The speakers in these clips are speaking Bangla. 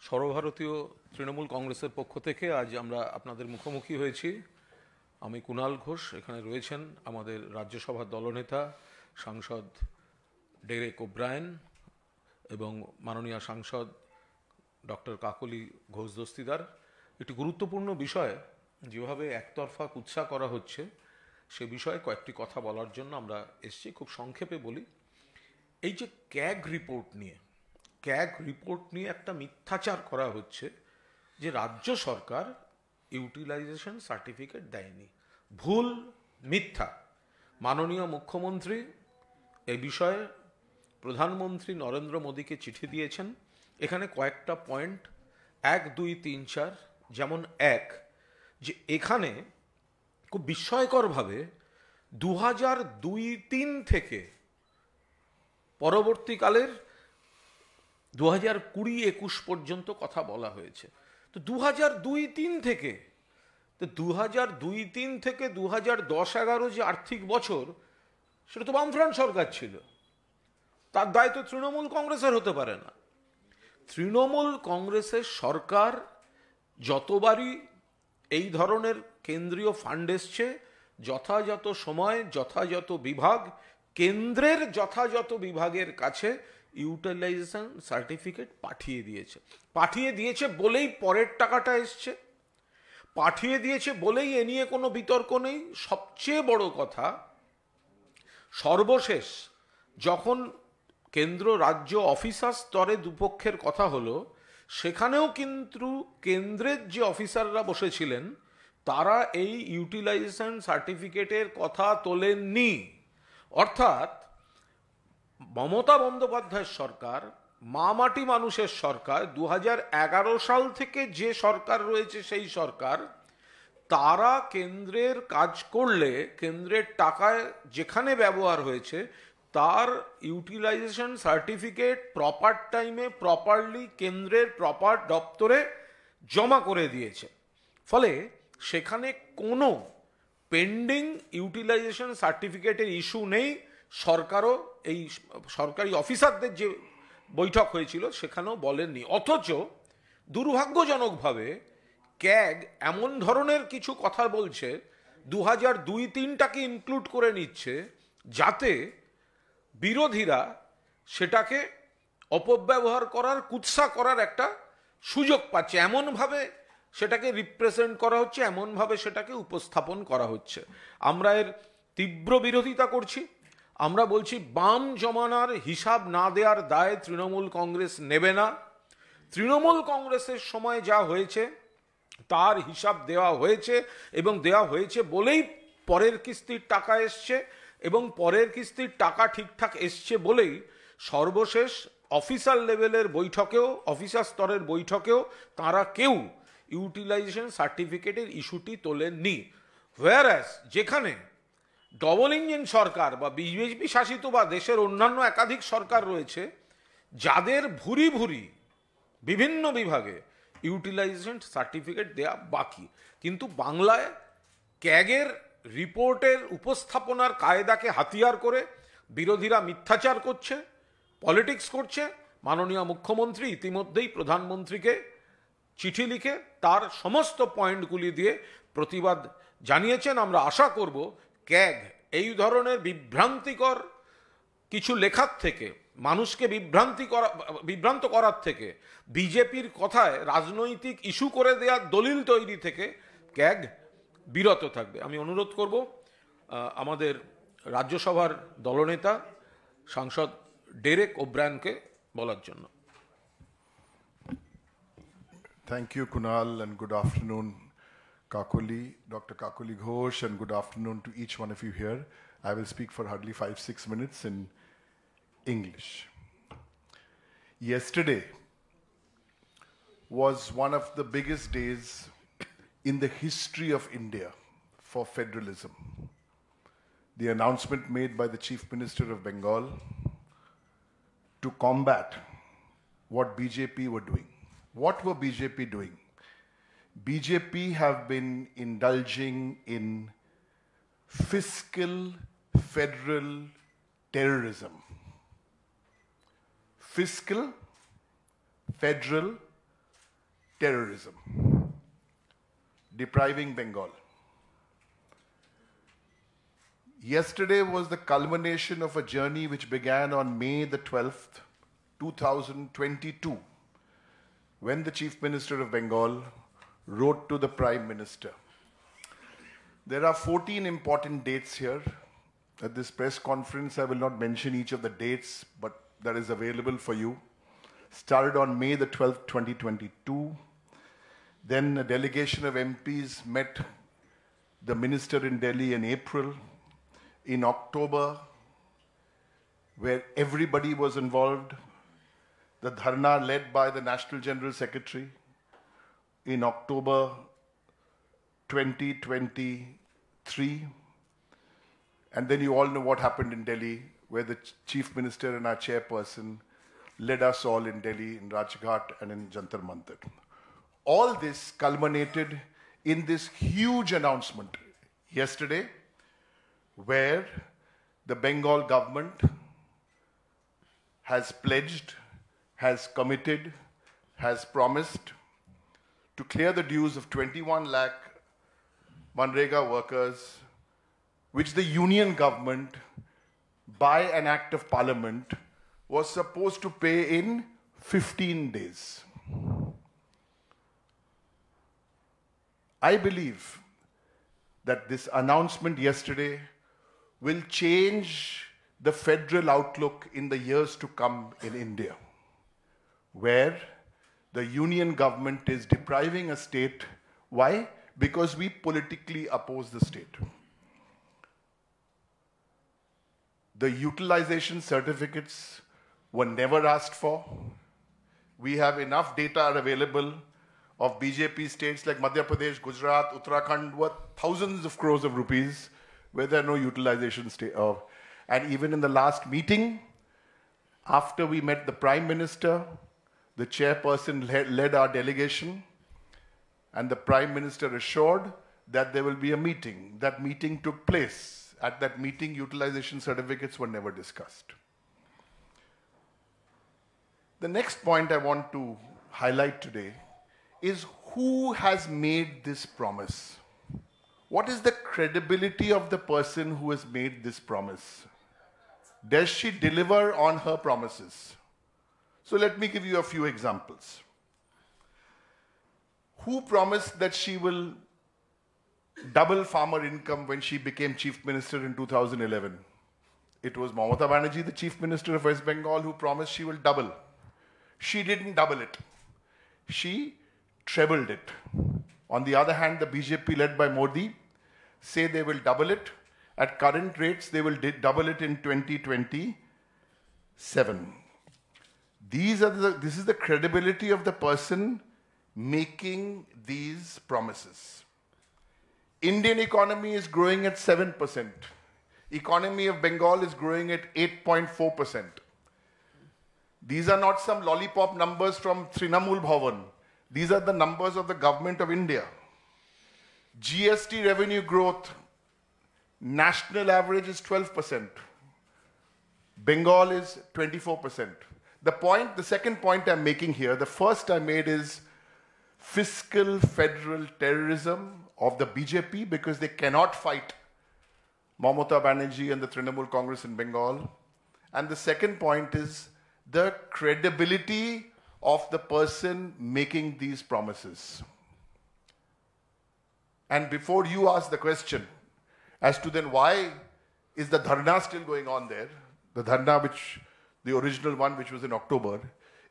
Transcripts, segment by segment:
সর্বভারতীয় তৃণমূল কংগ্রেসের পক্ষ থেকে আজ আমরা আপনাদের মুখোমুখি হয়েছি। আমি কুণাল ঘোষ, এখানে রয়েছেন আমাদের রাজ্যসভার দলনেতা সাংসদ ডেরেক ওব্রায়েন এবং মাননীয় সাংসদ ডক্টর কাকলি ঘোষ দস্তিদার। একটি গুরুত্বপূর্ণ বিষয় যেভাবে একতরফা কুৎসা করা হচ্ছে সে বিষয়ে কয়েকটি কথা বলার জন্য আমরা এসেছি। খুব সংক্ষেপে বলি, এই যে ক্যাগ রিপোর্ট নিয়ে একটা মিথ্যাচার করা হচ্ছে যে রাজ্য সরকার ইউটিলাইজেশন সার্টিফিকেট দেয়নি। ভুল, মিথ্যা। মাননীয় মুখ্যমন্ত্রী এ বিষয়ে প্রধানমন্ত্রী নরেন্দ্র মোদীকে চিঠি দিয়েছেন। এখানে কয়েকটা পয়েন্ট 1, 2, 3, 4। যেমন এক, যে এখানে খুব বিস্ময়করভাবে 2002-03 থেকে পরবর্তীকালের 2020-21 পর্যন্ত কথা বলা হয়েছে। তো 2002-03 থেকে, তো 2002-03 থেকে 2010-11 যে আর্থিক বছর, সেটা তো বামফ্রন্ট সরকার ছিল। তার দায় তো তৃণমূল কংগ্রেসের হতে পারে না। তৃণমূল কংগ্রেসের সরকার যতবারই এই ধরনের কেন্দ্রীয় ফান্ড এসছে, যথাযথ সময় যথাযথ বিভাগ কেন্দ্রের যথাযথ বিভাগের কাছে ইউটিলাইজেশন সার্টিফিকেট পাঠিয়ে দিয়েছে বলেই পরের টাকাটা এসছে, পাঠিয়ে দিয়েছে বলেই এ নিয়ে কোনো বিতর্ক নেই। সবচেয়ে বড় কথা, সর্বশেষ যখন কেন্দ্র রাজ্য অফিসার স্তরে দুপক্ষের কথা হলো, সেখানেও কিন্তু কেন্দ্রের যে অফিসাররা বসেছিলেন তারা এই ইউটিলাইজেশন সার্টিফিকেটের কথা তোলেননি। অর্থাৎ মমতা বন্দ্যোপাধ্যায়ের সরকার, মাটি মানুষের সরকার, 2011 সাল থেকে যে সরকার রয়েছে সেই সরকার, তারা কেন্দ্রের কাজ করলে কেন্দ্রের টাকায় যেখানে ব্যবহার হয়েছে তার ইউটিলাইজেশন সার্টিফিকেট প্রপার টাইমে প্রপারলি কেন্দ্রের প্রপার দপ্তরে জমা করে দিয়েছে। ফলে সেখানে কোনো পেন্ডিং ইউটিলাইজেশন সার্টিফিকেটের ইস্যু নেই। সরকারও এই সরকারি অফিসারদের যে বৈঠক হয়েছিল সেখানেও বলেননি। অথচ দুর্ভাগ্যজনকভাবে ক্যাগ এমন ধরনের কিছু কথা বলছে, 2002-03টাকে ইনক্লুড করে নিচ্ছে, যাতে বিরোধীরা সেটাকে অপব্যবহার করার, কুৎসা করার একটা সুযোগ পাচ্ছে। এমনভাবে সেটাকে রিপ্রেজেন্ট করা হচ্ছে, এমনভাবে সেটাকে উপস্থাপন করা হচ্ছে। আমরা এর তীব্র বিরোধিতা করছি। আমরা বলছি, বাম জমানার হিসাব না দেওয়ার দায় তৃণমূল কংগ্রেস নেবে না। তৃণমূল কংগ্রেসের সময় যা হয়েছে তার হিসাব দেওয়া হয়েছে, এবং দেওয়া হয়েছে বলেই পরের কিস্তির টাকা এসছে, এবং পরের কিস্তির টাকা ঠিকঠাক এসছে বলেই সর্বশেষ অফিসার লেভেলের বৈঠকেও, অফিসার স্তরের বৈঠকেও তারা কেউ ইউটিলাইজেশন সার্টিফিকেটের ইস্যুটি তোলেননি। হোয়ারাস যেখানে ডবল ইঞ্জিন সরকার বা বিজেপি শাসিত বা দেশের অন্যান্য একাধিক সরকার রয়েছে, যাদের ভুরি ভুরি বিভিন্ন বিভাগে ইউটিলাইজেশন সার্টিফিকেট দেয়া বাকি, কিন্তু বাংলায় ক্যাগের রিপোর্টের উপস্থাপনার কায়দাকে হাতিয়ার করে বিরোধীরা মিথ্যাচার করছে, পলিটিক্স করছে। মাননীয় মুখ্যমন্ত্রী ইতিমধ্যেই প্রধানমন্ত্রীকে চিঠি লিখে তার সমস্ত পয়েন্টগুলি দিয়ে প্রতিবাদ জানিয়েছেন। আমরা আশা করব ক্যাগ এই ধরনের বিভ্রান্তিকর কিছু লেখার থেকে, মানুষকে বিভ্রান্ত করার থেকে, বিজেপির কথায় রাজনৈতিক ইস্যু করে দেওয়ার দলিল তৈরি থেকে ক্যাগ বিরত থাকবে। আমি অনুরোধ করব আমাদের রাজ্যসভার দলনেতা সাংসদ ডেরেক ওব্রায়েনকে বলার জন্য। Thank you, Kunal, and good afternoon, Dr. Kakuli Ghosh, and good afternoon to each one of you here. I will speak for hardly 5-6 minutes in English. Yesterday was one of the biggest days in the history of India for federalism. The announcement made by the Chief Minister of Bengal to combat what BJP were doing. What were BJP doing? BJP have been indulging in fiscal federal terrorism. Fiscal federal terrorism, depriving Bengal. Yesterday was the culmination of a journey which began on May the 12th, 2022, when the Chief Minister of Bengal wrote to the Prime Minister. There are 14 important dates here. At this press conference, I will not mention each of the dates, but that is available for you. Started on May the 12th, 2022. Then a delegation of MPs met the minister in Delhi in April. In October, where everybody was involved, the dharna led by the National General Secretary in October 2023. And then you all know what happened in Delhi, where the Chief Minister and our chairperson led us all in Delhi, in Rajghat and in Jantar Mantar. All this culminated in this huge announcement yesterday, where the Bengal government has pledged, has committed, has promised to clear the dues of 21 lakh Manrega workers, which the union government, by an act of parliament, was supposed to pay in 15 days. I believe that this announcement yesterday will change the federal outlook in the years to come in India, where the union government is depriving a state. Why? Because we politically oppose the state. The utilization certificates were never asked for. We have enough data available of BJP states like Madhya Pradesh, Gujarat, Uttarakhand worth thousands of crores of rupees where there are no utilization of. And even in the last meeting, after we met the Prime Minister, the chairperson led our delegation, and the Prime Minister assured that there will be a meeting. That meeting took place. At that meeting, utilization certificates were never discussed. The next point I want to highlight today is who has made this promise? What is the credibility of the person who has made this promise? Does she deliver on her promises? So let me give you a few examples. Who promised that she will double farmer income when she became Chief Minister in 2011? It was Mamata Banerjee, the Chief Minister of West Bengal, who promised she will double. She didn't double it. She trebled it. On the other hand, the BJP led by Modi say they will double it. At current rates, they will double it in 2027. This is the credibility of the person making these promises. Indian economy is growing at 7%. Economy of Bengal is growing at 8.4%. These are not some lollipop numbers from Trinamool Bhavan. These are the numbers of the government of India. GST revenue growth, national average is 12%. Bengal is 24%. The second point I'm making here, the first I made is fiscal federal terrorism of the BJP because they cannot fight Mamata Banerjee and the Trinamool Congress in Bengal. And the second point is the credibility of the person making these promises. And before you ask the question as to then why is the dharna still going on there, the dharna the original one which was in October,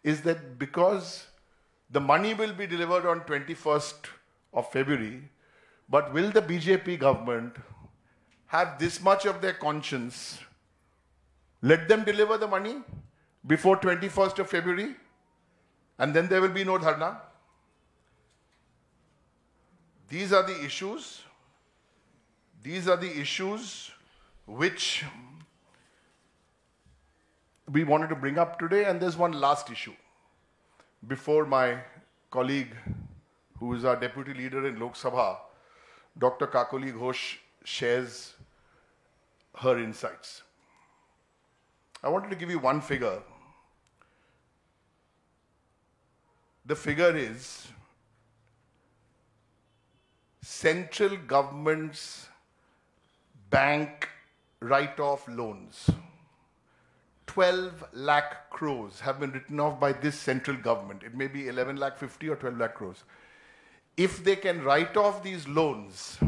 is that because the money will be delivered on 21st of February, but will the BJP government have this much of their conscience? Let them deliver the money before 21st of February, and then there will be no dharna. These are the issues. These are the issues which we wanted to bring up today, and there's one last issue. Before my colleague, who is our deputy leader in Lok Sabha, Dr. Kakuli Ghosh, shares her insights. I wanted to give you one figure. The figure is central government's bank write-off loans. 12 lakh crores have been written off by this central government. It may be 11 lakh 50 or 12 lakh crores. If they can write off these loans,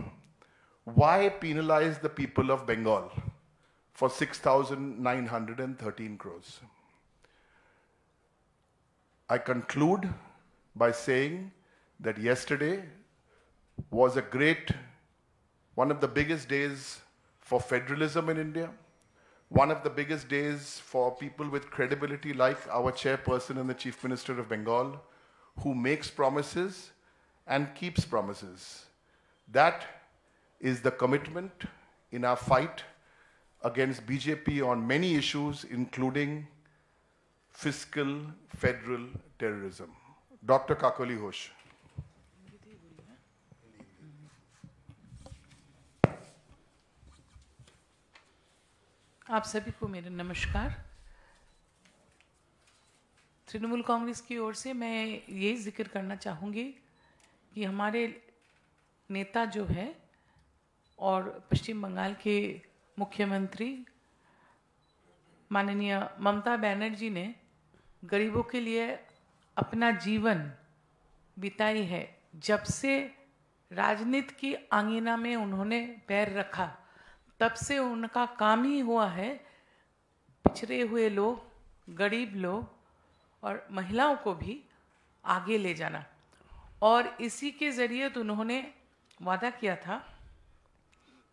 why penalize the people of Bengal for 6,913 crores? I conclude by saying that yesterday was one of the biggest days for federalism in India, one of the biggest days for people with credibility like our chairperson and the Chief Minister of Bengal, who makes promises and keeps promises. That is the commitment in our fight against BJP on many issues, including fiscal federal terrorism. Dr. Kakali Ghosh. आप सभी को मेरा नमस्कार। तृणमूल कांग्रेस की ओर से मैं यही जिक्र करना चाहूँगी कि हमारे नेता जो है और पश्चिम बंगाल के मुख्यमंत्री माननीय ममता बनर्जी ने गरीबों के लिए अपना जीवन बिताई है। जब से राजनीति की आंगीना में उन्होंने पैर रखा, तब से उनका काम ही हुआ है पिछड़े हुए लोग, गरीब लोग और महिलाओं को भी आगे ले जाना। और इसी के ज़रिए तो उन्होंने वादा किया था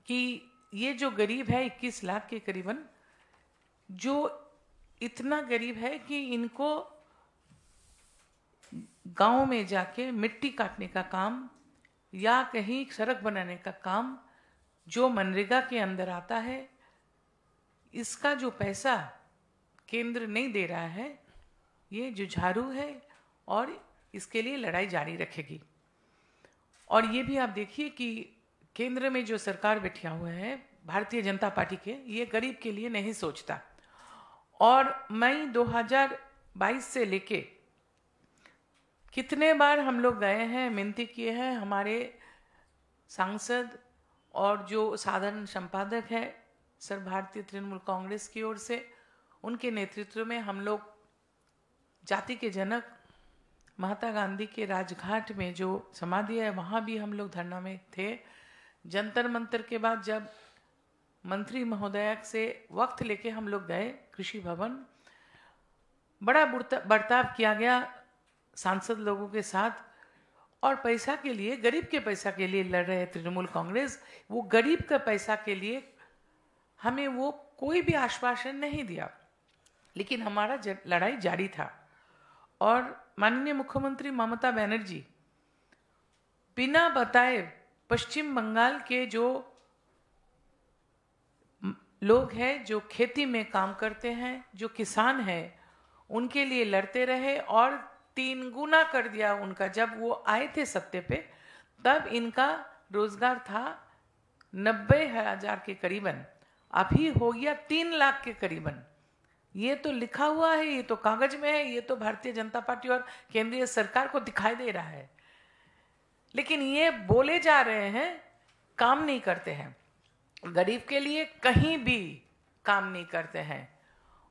कि ये जो गरीब है 21 लाख के करीबन, जो इतना गरीब है कि इनको गांव में जाके मिट्टी काटने का काम या कहीं सड़क बनाने का काम जो मनरेगा के अंदर आता है, इसका जो पैसा केंद्र नहीं दे रहा है, ये जुझारू है और इसके लिए लड़ाई जारी रखेगी। और ये भी आप देखिए कि केंद्र में जो सरकार बैठा हुआ है भारतीय जनता पार्टी के, ये गरीब के लिए नहीं सोचता। और मई 2022 से लेके कितने बार हम लोग गए हैं, विनती किए हैं, हमारे सांसद और जो साधारण संपादक है सर्व भारतीय तृणमूल कांग्रेस की ओर से, उनके नेतृत्व में हम लोग जाति के जनक महात्मा गांधी के राजघाट में जो समाधि है वहाँ भी हम लोग धरना में थे। जंतर मंतर के बाद जब मंत्री महोदया से वक्त लेके हम लोग गए कृषि भवन, बड़ा बर्ताव किया गया सांसद लोगों के साथ और पैसा के लिए, गरीब के पैसा के लिए लड़ रहे तृणमूल कांग्रेस। वो गरीब के पैसा के लिए हमें वो कोई भी आश्वासन नहीं दिया, लेकिन हमारा लड़ाई जारी था। और माननीय मुख्यमंत्री ममता बनर्जी बिना बताए पश्चिम बंगाल के जो लोग हैं, जो खेती में काम करते हैं, जो किसान हैं, उनके लिए लड़ते रहे और 3 गुना कर दिया उनका। जब वो आए थे सत्ते पे तब इनका रोजगार था 90,000 के करीबन, अभी हो गया 3 लाख के करीबन। ये तो लिखा हुआ है, ये तो कागज में है, ये तो भारतीय जनता पार्टी और केंद्रीय सरकार को दिखाई दे रहा है, लेकिन ये बोले जा रहे हैं, काम नहीं करते हैं। गरीब के लिए कहीं भी काम नहीं करते हैं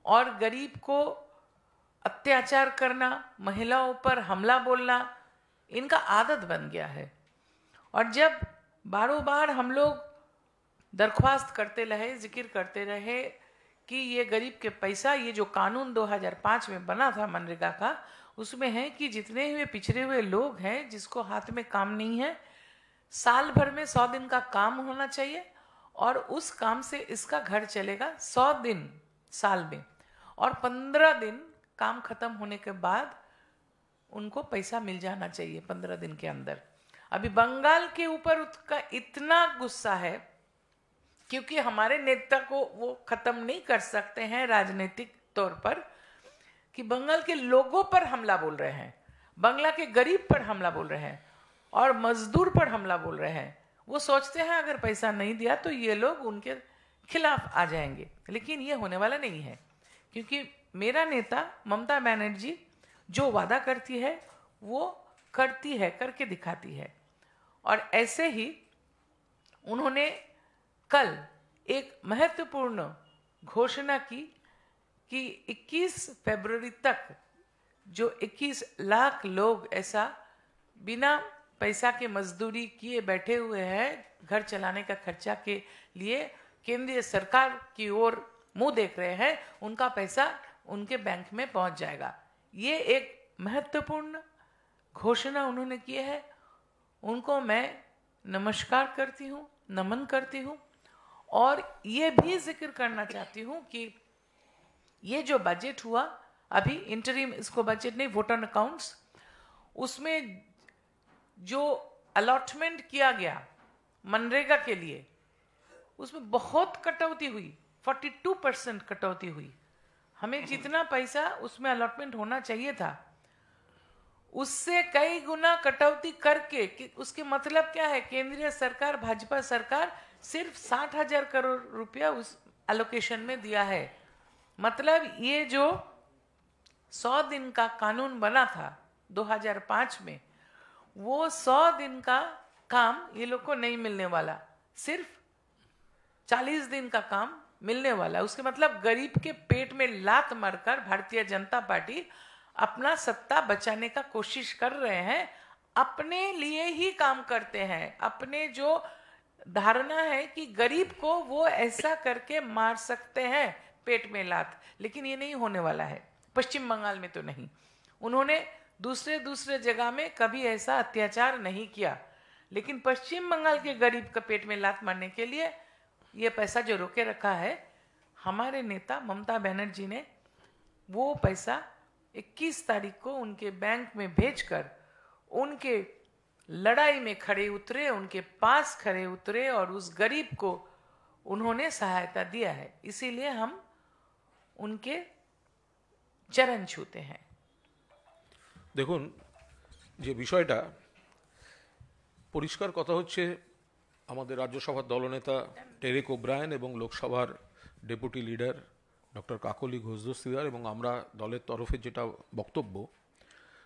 और गरीब को अत्याचार करना, महिलाओं पर हमला बोलना इनका आदत बन गया है। और जब बारों बार हम लोग दरख्वास्त करते रहे, जिक्र करते रहे कि ये गरीब के पैसा, ये जो कानून 2005 में बना था मनरेगा का, उसमें है कि जितने हुए पिछड़े हुए लोग हैं जिसको हाथ में काम नहीं है, साल भर में 100 दिन का काम होना चाहिए और उस काम से इसका घर चलेगा 100 दिन साल में, और 15 दिन काम खत्म होने के बाद उनको पैसा मिल जाना चाहिए 15 दिन के अंदर। अभी बंगाल के ऊपर उसका इतना गुस्सा है क्योंकि हमारे नेता को वो खत्म नहीं कर सकते हैं राजनीतिक तौर पर, कि बंगाल के लोगों पर हमला बोल रहे हैं, बंगला के गरीब पर हमला बोल रहे हैं और मजदूर पर हमला बोल रहे हैं। वो सोचते हैं अगर पैसा नहीं दिया तो ये लोग उनके खिलाफ आ जाएंगे, लेकिन ये होने वाला नहीं है, क्योंकि मेरा नेता ममता बनर्जी जो वादा करती है वो करती है, करके दिखाती है। और ऐसे ही उन्होंने कल एक महत्वपूर्ण घोषणा की कि 21 फरवरी तक जो 21 लाख लोग ऐसा बिना पैसा के मजदूरी किए बैठे हुए हैं, घर चलाने का खर्चा के लिए केंद्रीय सरकार की ओर मुंह देख रहे हैं, उनका पैसा उनके बैंक में पहुंच जाएगा। ये एक महत्वपूर्ण घोषणा उन्होंने की है। उनको मैं नमस्कार करती हूँ, नमन करती हूँ। और ये भी जिक्र करना चाहती हूँ कि ये जो बजट हुआ अभी इंटरिम, इसको बजट नहीं, वोट ऑन अकाउंट्स, उसमें जो अलॉटमेंट किया गया मनरेगा के लिए, उसमें बहुत कटौती हुई, 42% कटौती हुई। हमें जितना पैसा उसमें अलॉटमेंट होना चाहिए था उससे कई गुना कटौती करके, उसके मतलब क्या है, केंद्रीय सरकार, भाजपा सरकार सिर्फ 60,000 करोड़ रुपया उस एलोकेशन में दिया है। मतलब ये जो 100 दिन का कानून बना था 2005 में, वो 100 दिन का काम ये लोग को नहीं मिलने वाला, सिर्फ 40 दिन का काम मिलने वाला। उसके मतलब गरीब के पेट में लात मारकर भारतीय जनता पार्टी अपना सत्ता बचाने का कोशिश कर रहे हैं, अपने लिए ही काम करते हैं। अपने जो धारणा है कि गरीब को वो ऐसा करके मार सकते हैं पेट में लात, लेकिन ये नहीं होने वाला है। पश्चिम बंगाल में तो नहीं, उन्होंने दूसरे जगह में कभी ऐसा अत्याचार नहीं किया, लेकिन पश्चिम बंगाल के गरीब का पेट में लात मारने के लिए ये पैसा जो रोके रखा है, हमारे नेता ममता बनर्जी ने वो पैसा 21 तारीख को उनके बैंक में भेजकर उनके लड़ाई में खड़े उतरे, उनके पास खड़े उतरे और उस गरीब को उन्होंने सहायता दिया है। इसीलिए हम उनके चरण छूते हैं। দেখুন, যে বিষয়টা পরিষ্কার কথা হচ্ছে, আমাদের রাজ্যসভার দলনেতা টেরেক ওব্রায়েন এবং লোকসভার deputy leader doctor Kakoli Ghosh Dastidar এবং আমরা দলের তরফে যেটা বক্তব্য,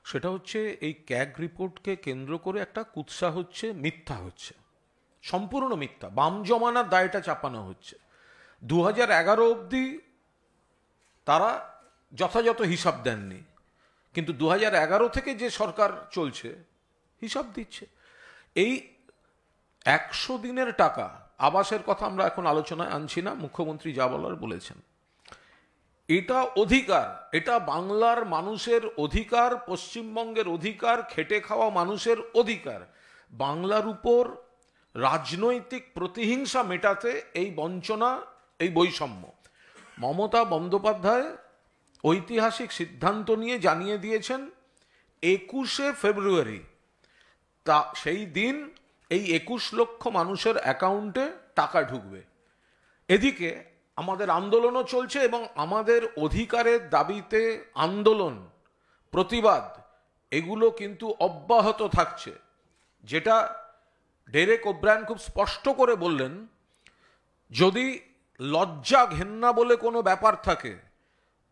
সেটা হচ্ছে এই ক্যাগ রিপোর্টকে কেন্দ্র করে একটা কুৎসা হচ্ছে, মিথ্যা হচ্ছে, সম্পূর্ণ মিথ্যা। বাম জমানার দায়টা চাপানো হচ্ছে। 2011 অবধি তারা যথাযথ হিসাব দেননি, কিন্তু 2011 থেকে যে সরকার চলছে হিসাব দিচ্ছে। এই 100 দিনের টাকা, আবাসের কথা আমরা এখন আলোচনায় আনছি না, মুখ্যমন্ত্রী যা বলার বলেছেন, এটা অধিকার, এটা বাংলার মানুষের অধিকার, পশ্চিমবঙ্গের অধিকার, খেটে খাওয়া মানুষের অধিকার। বাংলার উপর রাজনৈতিক প্রতিহিংসা মেটাতে এই বঞ্চনা, এই বৈষম্য। মমতা বন্দ্যোপাধ্যায় ঐতিহাসিক সিদ্ধান্ত নিয়ে জানিয়ে দিয়েছেন 21শে ফেব্রুয়ারি, তা সেই দিন এই 21 লক্ষ মানুষের অ্যাকাউন্টে টাকা ঢুকবে। এদিকে আমাদের আন্দোলনও চলছে এবং আমাদের অধিকারের দাবিতে আন্দোলন, প্রতিবাদ, এগুলো কিন্তু অব্যাহত থাকছে। যেটা ডেরেক ওব্রায়েন খুব স্পষ্ট করে বললেন, যদি লজ্জা ঘেন্না বলে কোনো ব্যাপার থাকে,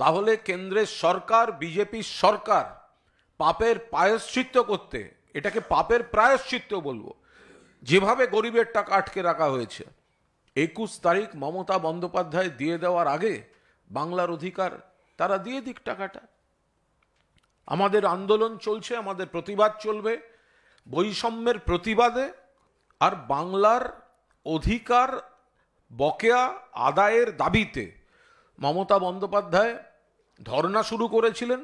তাহলে কেন্দ্রের সরকার, বিজেপি সরকার পাপের প্রায়শ্চিত্ত করতে, এটাকে পাপের প্রায়শ্চিত্ত বলবো, যেভাবে গরিবের টাকা আটকে রাখা হয়েছে, 21 তারিখ মমতা বন্দ্যোপাধ্যায় দিয়ে দেওয়ার আগে বাংলার অধিকার তারা দিয়ে দিক টাকাটা। আমাদের আন্দোলন চলছে, আমাদের প্রতিবাদ চলবে বৈষম্যের প্রতিবাদে, আর বাংলার অধিকার বকেয়া আদায়ের দাবিতে। মমতা বন্দ্যোপাধ্যায় ধর্ণা শুরু করেছিলেন,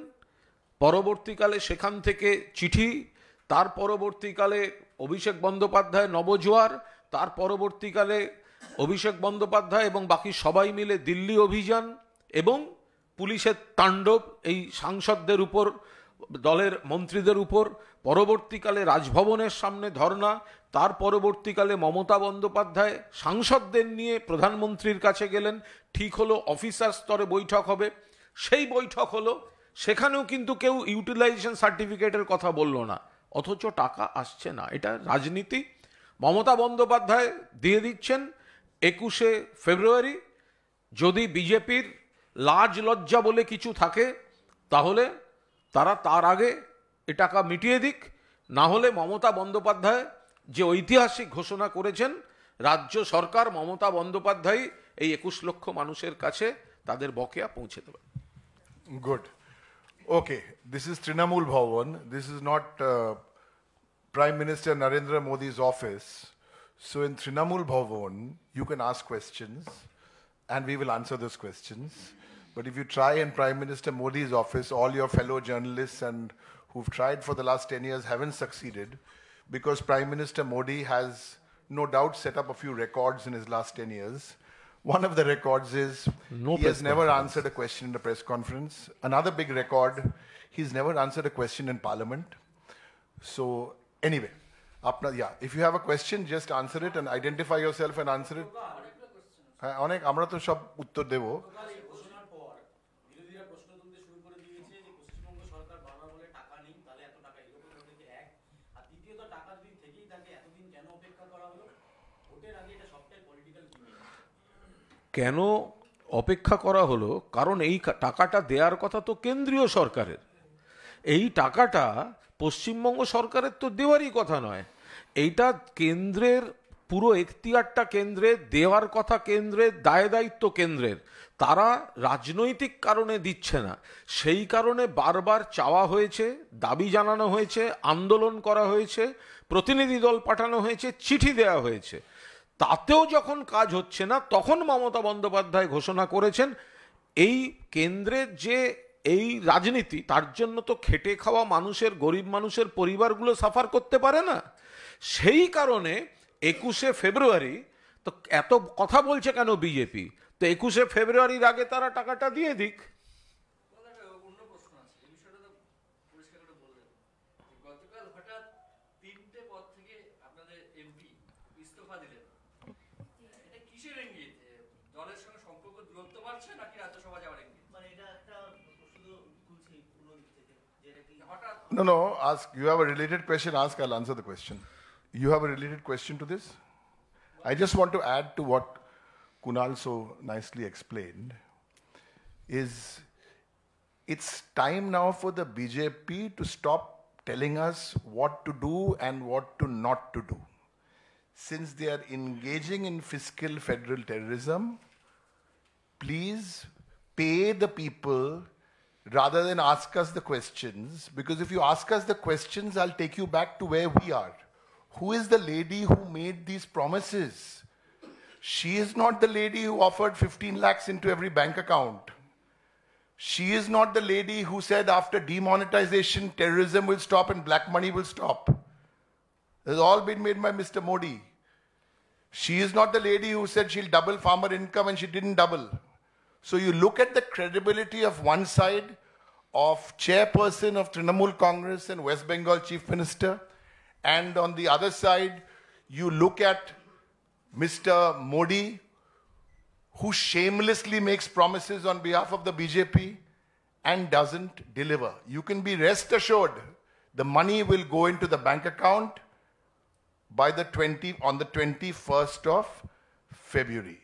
পরবর্তীকালে সেখান থেকে চিঠি, তার পরবর্তীকালে অভিষেক বন্দ্যোপাধ্যায় নবজোয়ার, তার পরবর্তীকালে অভিষেক বন্দ্যোপাধ্যায় এবং বাকি সবাই মিলে দিল্লি অভিযান এবং পুলিশের তাণ্ডব এই সাংসদদের উপর, দলের মন্ত্রীদের উপর, পরবর্তীকালে রাজভবনের সামনে ধর্ণা, তার পরবর্তীকালে মমতা বন্দ্যোপাধ্যায় সাংসদদের নিয়ে প্রধানমন্ত্রীর কাছে গেলেন, ঠিক হলো অফিসার স্তরে বৈঠক হবে, সেই বৈঠক হলো, সেখানেও কিন্তু কেউ ইউটিলাইজেশন সার্টিফিকেটের কথা বলল না, অথচ টাকা আসছে না। এটা রাজনীতি। মমতা বন্দ্যোপাধ্যায় দিয়ে দিচ্ছেন 21শে ফেব্রুয়ারি। যদি বিজেপির লাজ লজ্জা বলে কিছু থাকে, তাহলে তারা তার আগে এ টাকা মিটিয়ে দিক, না হলে মমতা বন্দ্যোপাধ্যায় যে ঐতিহাসিক ঘোষণা করেছেন রাজ্য সরকার, মমতা বন্দ্যোপাধ্যায় এই 21 লক্ষ মানুষের কাছে তাদের বকেয়া পৌঁছে দেবে। Good. Okay, this is Trinamool Bhavan. This is not Prime Minister Narendra Modi's office. So in Trinamool Bhavan, you can ask questions and we will answer those questions. But if you try in Prime Minister Modi's office, all your fellow journalists and who've tried for the last 10 years haven't succeeded because Prime Minister Modi has no doubt set up a few records in his last 10 years. One of the records is he has never answered a question in a press conference. Another big record, he's never answered a question in Parliament. So anyway, if you have a question, just answer it and identify yourself and answer it. অনেক আমরা তো সব উত্তর দেব। কেন অপেক্ষা করা হলো? কারণ এই টাকাটা দেওয়ার কথা তো কেন্দ্রীয় সরকারের, এই টাকাটা পশ্চিমবঙ্গ সরকারের তো দেওয়ারই কথা নয়। এইটা কেন্দ্রের পুরো এখতিয়ারটা কেন্দ্রের, দেওয়ার কথা কেন্দ্রের, দায় দায়িত্ব কেন্দ্রের। তারা রাজনৈতিক কারণে দিচ্ছে না, সেই কারণে বারবার চাওয়া হয়েছে, দাবি জানানো হয়েছে, আন্দোলন করা হয়েছে, প্রতিনিধি দল পাঠানো হয়েছে, চিঠি দেওয়া হয়েছে। তাতেও যখন কাজ হচ্ছে না, তখন মমতা বন্দ্যোপাধ্যায় ঘোষণা করেছেন এই কেন্দ্রের যে এই রাজনীতি, তার জন্য তো খেটে খাওয়া মানুষের, গরিব মানুষের পরিবারগুলো সাফার করতে পারে না। সেই কারণে 21শে ফেব্রুয়ারি, তো এত কথা বলছে কেন বিজেপি? তো 21শে ফেব্রুয়ারির আগে তারা টাকাটা দিয়ে দিক। No, ask. You have a related question, ask, I'll answer the question. You have a related question to this? I just want to add to what Kunal so nicely explained, is it's time now for the BJP to stop telling us what to do and what to not to do. Since they are engaging in fiscal federal terrorism, please pay the people rather than ask us the questions, because if you ask us the questions, I'll take you back to where we are. Who is the lady who made these promises? She is not the lady who offered 15 lakhs into every bank account. She is not the lady who said after demonetization, terrorism will stop and black money will stop. It has all been made by Mr. Modi. She is not the lady who said she'll double farmer income and she didn't double. So you look at the credibility of one side of chairperson of Trinamool Congress and West Bengal Chief Minister, and on the other side, you look at Mr. Modi, who shamelessly makes promises on behalf of the BJP and doesn't deliver. You can be rest assured the money will go into the bank account by on the 21st of February.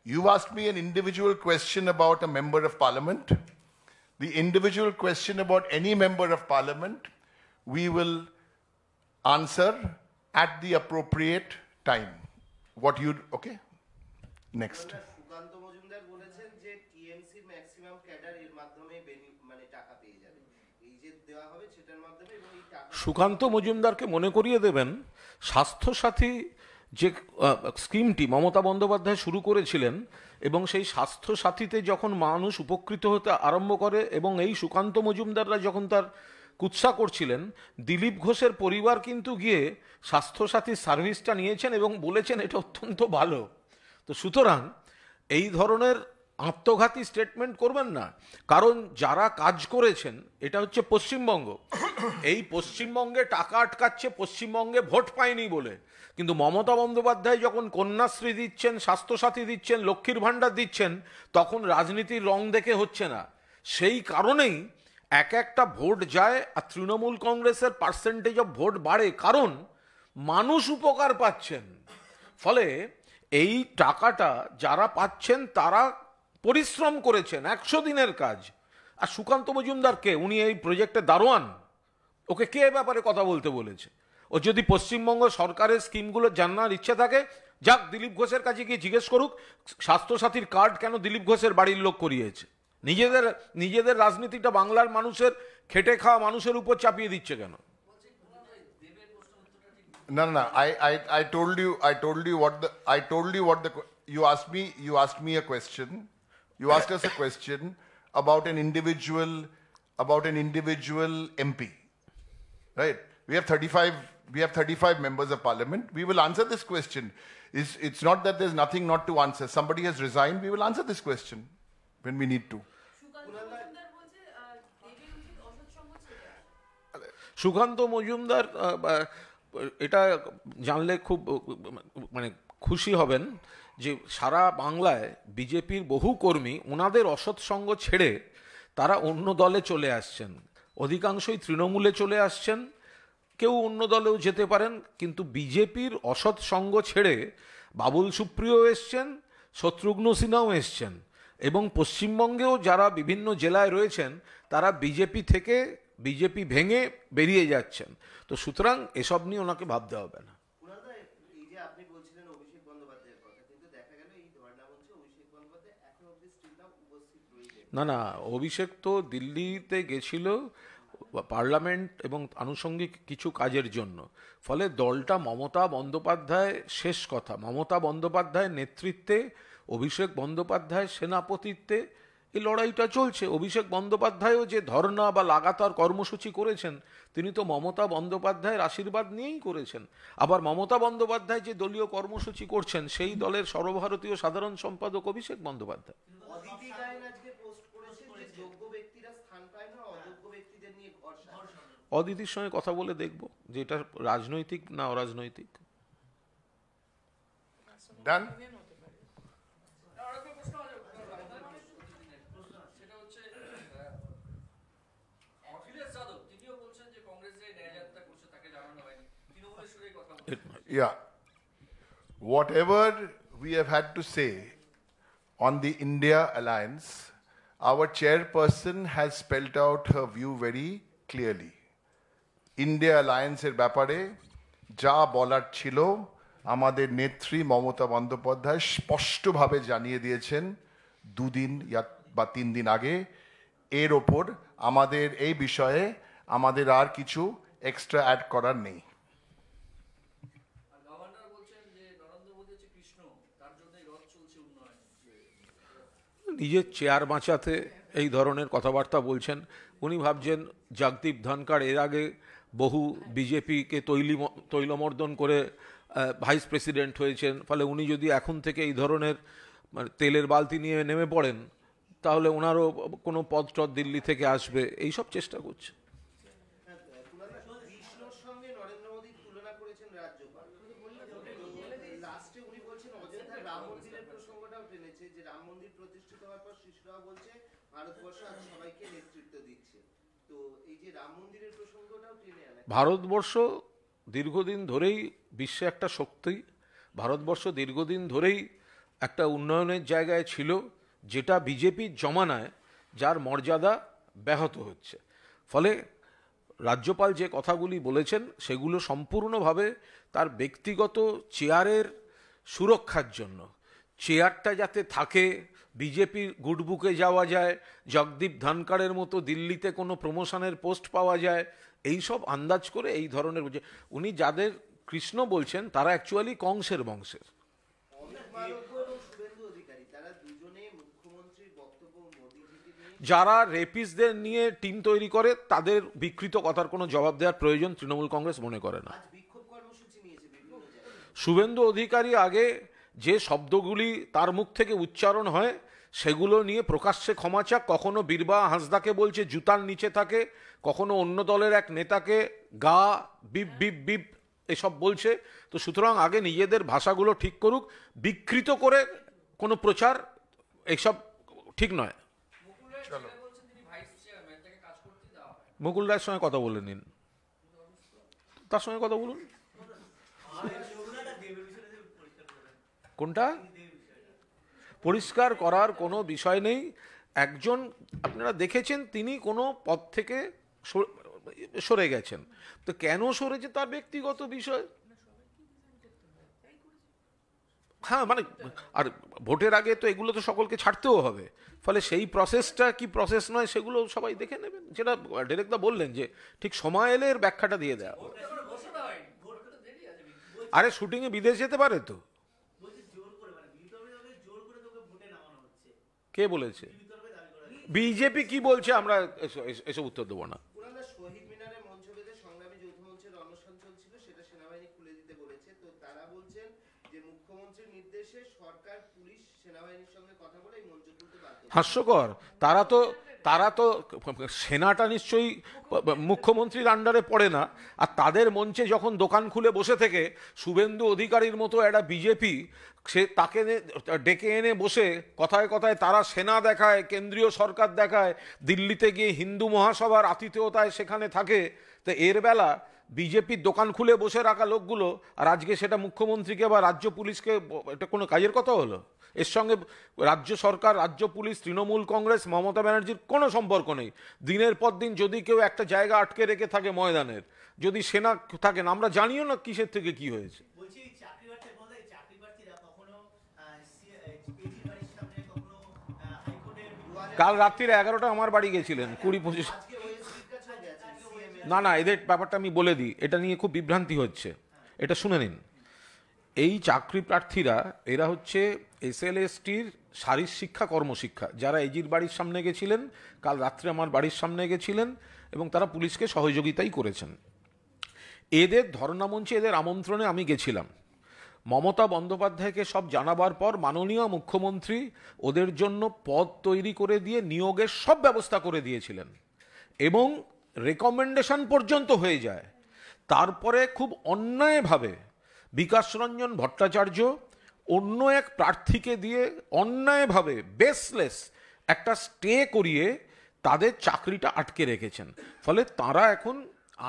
You've asked me an individual question about a member of parliament. The individual question about any member of parliament, we will answer at the appropriate time. Okay? Next. Sukanta Majumdar বলেছেন যে টিএমসি ম্যাক্সিমাম ক্যাডার এর মাধ্যমে মানে টাকা পেয়ে যাবে, এই যে দেওয়া হবে সেটার মাধ্যমে। এবং এই টাকা সুকান্ত মজুমদারকে মনে করিয়ে দেবেন, স্বাস্থ্যসাথী যে স্কিমটি মমতা বন্দ্যোপাধ্যায় শুরু করেছিলেন, এবং সেই স্বাস্থ্যসাথীতে যখন মানুষ উপকৃত হতে আরম্ভ করে, এবং এই সুকান্ত মজুমদাররা যখন তার কুৎসা করছিলেন, দিলীপ ঘোষের পরিবার কিন্তু গিয়ে স্বাস্থ্যসাথীর সার্ভিসটা নিয়েছেন এবং বলেছেন এটা অত্যন্ত ভালো। তো সুতরাং এই ধরনের আত্মঘাতী স্টেটমেন্ট করবেন না, কারণ যারা কাজ করেছেন এটা হচ্ছে পশ্চিমবঙ্গ। এই পশ্চিমবঙ্গে টাকা আটকাচ্ছে পশ্চিমবঙ্গে ভোট পায়নি বলে, কিন্তু মমতা বন্দ্যোপাধ্যায় যখন কন্যাশ্রী দিচ্ছেন, স্বাস্থ্যসাথী দিচ্ছেন, লক্ষ্মীর ভাণ্ডার দিচ্ছেন, তখন রাজনীতির রং দেখে হচ্ছে না। সেই কারণেই একটা ভোট যায় আর তৃণমূল কংগ্রেসের পার্সেন্টেজ অফ ভোট বাড়ে, কারণ মানুষ উপকার পাচ্ছেন। ফলে এই টাকাটা যারা পাচ্ছেন তারা পরিশ্রম করেছেন, 100 দিনের কাজ। আর সুকান্ত মজুমদার কে? উনি এই প্রজেক্টে দারোয়ান, ওকে কে ব্যাপারে কথা বলতে বলেছে? ও যদি পশ্চিমবঙ্গ সরকারের স্কিমগুলো জানার ইচ্ছে থাকে, যাক দিলীপ ঘোষের কাছে গিয়ে জিজ্ঞেস করুক স্বাস্থ্যসাথীর কার্ড কেন দিলীপ ঘোষের বাড়ির লোক করিয়েছে। নিজেদের রাজনীতিটা বাংলার মানুষের, খেটে খাওয়া মানুষের উপর চাপিয়ে দিচ্ছে কেন? No, no, no. I told you what the you asked me a question. You asked us a question about an individual MP, right? We have 35 members of parliament. We will answer this question. It's not that there's nothing not to answer. Somebody has resigned. We will answer this question when we need to. Sukanta Majumdar এটা জানলে খুব মানে খুশি হবেন যে সারা বাংলায় বিজেপির বহু কর্মী ওনাদের অসৎসঙ্গ ছেড়ে তারা অন্য দলে চলে আসছেন। অধিকাংশই তৃণমূলে চলে আসছেন, কেউ অন্য দলেও যেতে পারেন, কিন্তু বিজেপির অসৎসঙ্গ ছেড়ে বাবুল সুপ্রিয় এসছেন, শত্রুঘ্ন সিনহাও এসছেন, এবং পশ্চিমবঙ্গেও যারা বিভিন্ন জেলায় রয়েছেন তারা বিজেপি ভেঙে বেরিয়ে যাচ্ছেন। তো সুতরাং এসব নিয়ে ওনাকে ভাবতে হবে না। এই যে আপনি বলছিলেন অভিষেক বন্দ্যোপাধ্যায়ের কথা, কিন্তু দেখা গেল এই ধর্ণা মঞ্চে অভিষেক বন্দ্যোপাধ্যায় এখন অব্দি স্টিল নাও উপস্থিত রয়েছে। না, অভিষেক তো দিল্লিতে গেছিল পার্লামেন্ট এবং আনুষঙ্গিক কিছু কাজের জন্য। ফলে দলটা মমতা বন্দ্যোপাধ্যায় শেষ কথা, মমতা বন্দ্যোপাধ্যায়ের নেতৃত্বে, অভিষেক বন্দ্যোপাধ্যায়ের সেনাপতিত্বে এই লড়াইটা চলছে। অভিষেক বন্দ্যোপাধ্যায়ও যে ধর্ণা বা লাগাতার কর্মসূচি করেছেন তিনি তো মমতা বন্দ্যোপাধ্যায়ের আশীর্বাদ নিয়েই করেছেন। আবার মমতা বন্দ্যোপাধ্যায় যে দলীয় কর্মসূচি করছেন সেই দলের সর্বভারতীয় সাধারণ সম্পাদক অভিষেক বন্দ্যোপাধ্যায়। অদিতি গায়েন আজকে পোস্ট করেছে যে যোগ্য ব্যক্তিরা স্থান পায় না, অযোগ্য ব্যক্তিদের নিয়ে ঘর সাজানো। অদিতির সঙ্গে কথা বলে দেখব যে এটা রাজনৈতিক না অরাজনৈতিক। Done? Yeah. Whatever we have had to say on the India alliance, our chairperson has spelled out her view very clearly. India alliance এর ব্যাপারে যা বলার ছিল আমাদের নেত্রী মমতা বন্দ্যোপাধ্যায় স্পষ্টভাবে জানিয়ে দিয়েছেন 2 দিন বা 3 দিন আগে। এর ওপর আমাদের এই বিষয়ে আমাদের আর কিছু এক্সট্রা অ্যাড করার নেই। নিজের চেয়ার বাঁচাতে এই ধরনের কথাবার্তা বলছেন। উনি ভাবছেন জগদীপ ধনখড় এর আগে বহু বিজেপিকে তৈলমর্দন করে ভাইস প্রেসিডেন্ট হয়েছেন, ফলে উনি যদি এখন থেকে এই ধরনের তেলের বালতি নিয়ে নেমে পড়েন তাহলে ওনারও কোনো পদ টদ দিল্লি থেকে আসবে, এইসব চেষ্টা করছে। কৃষ্ণর সঙ্গে নরেন্দ্র মোদী তুলনা করেছেন রাজ্যপাল। লাস্টে উনি বলছেন অযোধ্যার রাম মন্দিরের প্রসঙ্গটাও টেনেছে, যে রাম মন্দির প্রতিষ্ঠিত হওয়ার পর শিশুরাও বলছে ভারতবর্ষ আজ সবাইকে নেতৃত্ব দিচ্ছে। তো এই যে রাম মন্দিরের প্রসঙ্গটাও টেনে আনে। ভারতবর্ষ দীর্ঘদিন ধরেই বিশ্বে একটা শক্তি, ভারতবর্ষ দীর্ঘদিন ধরেই একটা উন্নয়নের জায়গায় ছিল, যেটা বিজেপির জমানায় যার মর্যাদা ব্যাহত হচ্ছে। ফলে রাজ্যপাল যে কথাগুলি বলেছেন সেগুলো সম্পূর্ণভাবে তার ব্যক্তিগত চেয়ারের সুরক্ষার জন্য, চেয়ারটা যাতে থাকে, বিজেপির গুডবুকে যাওয়া যায়, জগদীপ ধনখড়ের মতো দিল্লিতে কোনো প্রমোশনের পোস্ট পাওয়া যায়, এই সব আন্দাজ করে এই ধরনের। উনি যাদের কৃষ্ণ বলছেন তারা অ্যাকচুয়ালি কংসের বংশের। যারা রেপিসদের নিয়ে টিম তৈরি করে তাদের বিকৃত কথার কোনো জবাব দেওয়ার প্রয়োজন তৃণমূল কংগ্রেস মনে করে না। শুভেন্দু অধিকারী আগে যে শব্দগুলি তার মুখ থেকে উচ্চারণ হয় সেগুলো নিয়ে প্রকাশ্যে ক্ষমা চাক। কখনো বীরবাহা হাঁসদাকে বলছে জুতার নিচে থাকে, কখনো অন্য দলের এক নেতাকে গা বিপ বিপ বিপ এসব বলছে। তো সুতরাং আগে নিজেদের ভাষাগুলো ঠিক করুক, বিকৃত করে কোনো প্রচার এসব ঠিক নয়। মুকুল রায়ের সঙ্গে কথা বলে নিন, তার সঙ্গে কথা বলুন। কোনটা পরিষ্কার করার কোনো বিষয় নেই। একজন আপনারা দেখেছেন তিনি কোনো পদ থেকে সরে গেছেন। তো কেন সরেছে তার ব্যক্তিগত বিষয়। হ্যাঁ, মানে আর ভোটের আগে তো এগুলো তো সকলকে ছাড়তেও হবে, ফলে সেই প্রসেসটা কি প্রসেস নয় সেগুলো সবাই দেখে নেবেন। যেটা ডিরেক্টদা বললেন যে ঠিক সময় এলে এর ব্যাখ্যাটা দিয়ে দেওয়া। আরে শুটিংয়ে বিদেশ যেতে পারে তো, কে বলেছে? বিজেপি কি বলছে আমরা এসব উত্তর দেবো না। পুরানা শহীদ মিনারে মঞ্চ বেঁধে সংগ্রামী যৌথ মঞ্চের অনুষ্ঠান চলছিল, সেটা সেনাবাহিনী খুলে দিতে বলেছে। তো তারা বলছেন যে মুখ্যমন্ত্রীর নির্দেশে সরকার, পুলিশ, সেনাবাহিনীর সঙ্গে কথা বলে এই মঞ্চ খুলতে বাধ্য। হাস্যকর। তারা তো সেনাটা নিশ্চয়ই মুখ্যমন্ত্রীর আন্ডারে পড়ে না, আর তাদের মঞ্চে যখন দোকান খুলে বসে থেকে শুভেন্দু অধিকারীর মতো একটা বিজেপি সে তাকে ডেকে এনে বসে কথায় কথায় তারা সেনা দেখায়, কেন্দ্রীয় সরকার দেখায়, দিল্লিতে গিয়ে হিন্দু মহাসভার আতিথেয়তায় সেখানে থাকে। তো এর বেলা বিজেপির দোকান খুলে বসে রাখা লোকগুলো আর আজকে সেটা মুখ্যমন্ত্রীকে বা রাজ্য পুলিশকে, এটা কোনো কাজের কথা হলো? এর সঙ্গে রাজ্য সরকার, রাজ্য পুলিশ, তৃণমূল কংগ্রেস, মমতা ব্যানার্জির কোনো সম্পর্ক নেই। দিনের পর দিন যদি কেউ একটা জায়গা আটকে রেখে থাকে ময়দানের, যদি সেনা থাকেন, আমরা জানিও না কিসের থেকে কি হয়েছে। কাল রাত্রিরে 11টা আমার বাড়ি গেছিলেন, 20-25। না না, এদের ব্যাপারটা আমি বলে দিই, এটা নিয়ে খুব বিভ্রান্তি হচ্ছে, এটা শুনে নিন। এই চাকরি প্রার্থীরা এরা হচ্ছে SLSTর শারীর শিক্ষা কর্মশিক্ষা, যারা এজির বাড়ির সামনে গেছিলেন, কাল রাত্রে আমার বাড়ির সামনে গেছিলেন এবং তারা পুলিশকে সহযোগিতাই করেছেন। এদের ধর্ণা মঞ্চে এদের আমন্ত্রণে আমি গেছিলাম। মমতা বন্দ্যোপাধ্যায়কে সব জানাবার পর মাননীয় মুখ্যমন্ত্রী ওদের জন্য পদ তৈরি করে দিয়ে নিয়োগের সব ব্যবস্থা করে দিয়েছিলেন এবং রেকমেন্ডেশন পর্যন্ত হয়ে যায়। তারপরে খুব অন্যায়ভাবে বিকাশ রঞ্জন ভট্টাচার্য অন্য এক প্রার্থীকে দিয়ে অন্যায়ভাবে বেসলেস একটা স্টে করিয়ে তাদের চাকরিটা আটকে রেখেছেন। ফলে তারা এখন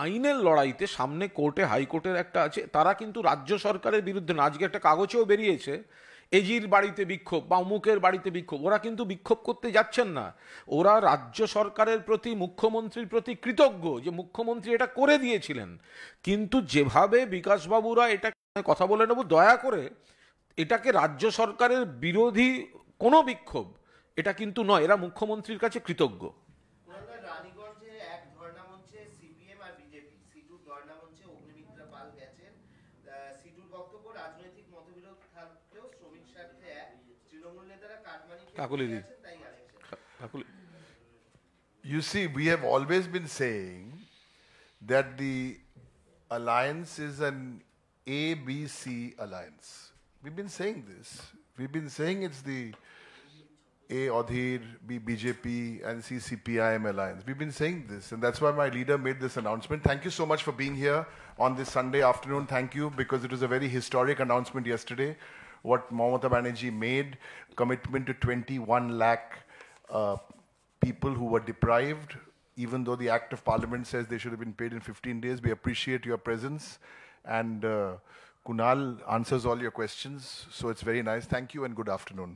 আইনের লড়াইতে সামনে কোর্টে, হাইকোর্টের একটা আছে, তারা কিন্তু রাজ্য সরকারের বিরুদ্ধে না। আজকে একটা কাগজেও বেরিয়েছে, এজির বাড়িতে বিক্ষোভ বা অমুকের বাড়িতে বিক্ষোভ। ওরা কিন্তু বিক্ষোভ করতে যাচ্ছেন না, ওরা রাজ্য সরকারের প্রতি, মুখ্যমন্ত্রীর প্রতি কৃতজ্ঞ যে মুখ্যমন্ত্রী এটা করে দিয়েছিলেন। কিন্তু যেভাবে বিকাশবাবুরা এটা কথা বলে নেব, দয়া করে এটাকে রাজ্য সরকারের বিরোধী কোনো বিক্ষোভ এটা কিন্তু নয়, এরা মুখ্যমন্ত্রীর কাছে কৃতজ্ঞ। রানীগঞ্জে এক ধর্ণা মঞ্চে সিপিএম আর বিজেপি, সিটুর ধর্ণা মঞ্চে অগ্নিমিত্রা পাল গেছেন। সিটুর বক্তব্য, রাজনৈতিক মতবিরোধ থাকলেও শ্রমিক স্বার্থে এক, তৃণমূল নেতারা কাটমানি খেয়েছেন, তাই আরেকজন। You see, we have always been saying that the alliance is an ABC alliance. We've been saying this. We've been saying it's the A Odhir, B BJP, and C CPIM alliance. We've been saying this, and that's why my leader made this announcement. Thank you so much for being here on this Sunday afternoon. Thank you, because it was a very historic announcement yesterday. What Mamata Banerjee made, commitment to 21 lakh people who were deprived, even though the Act of Parliament says they should have been paid in 15 days. We appreciate your presence, and Kunal answers all your questions, so it's very nice. Thank you and good afternoon.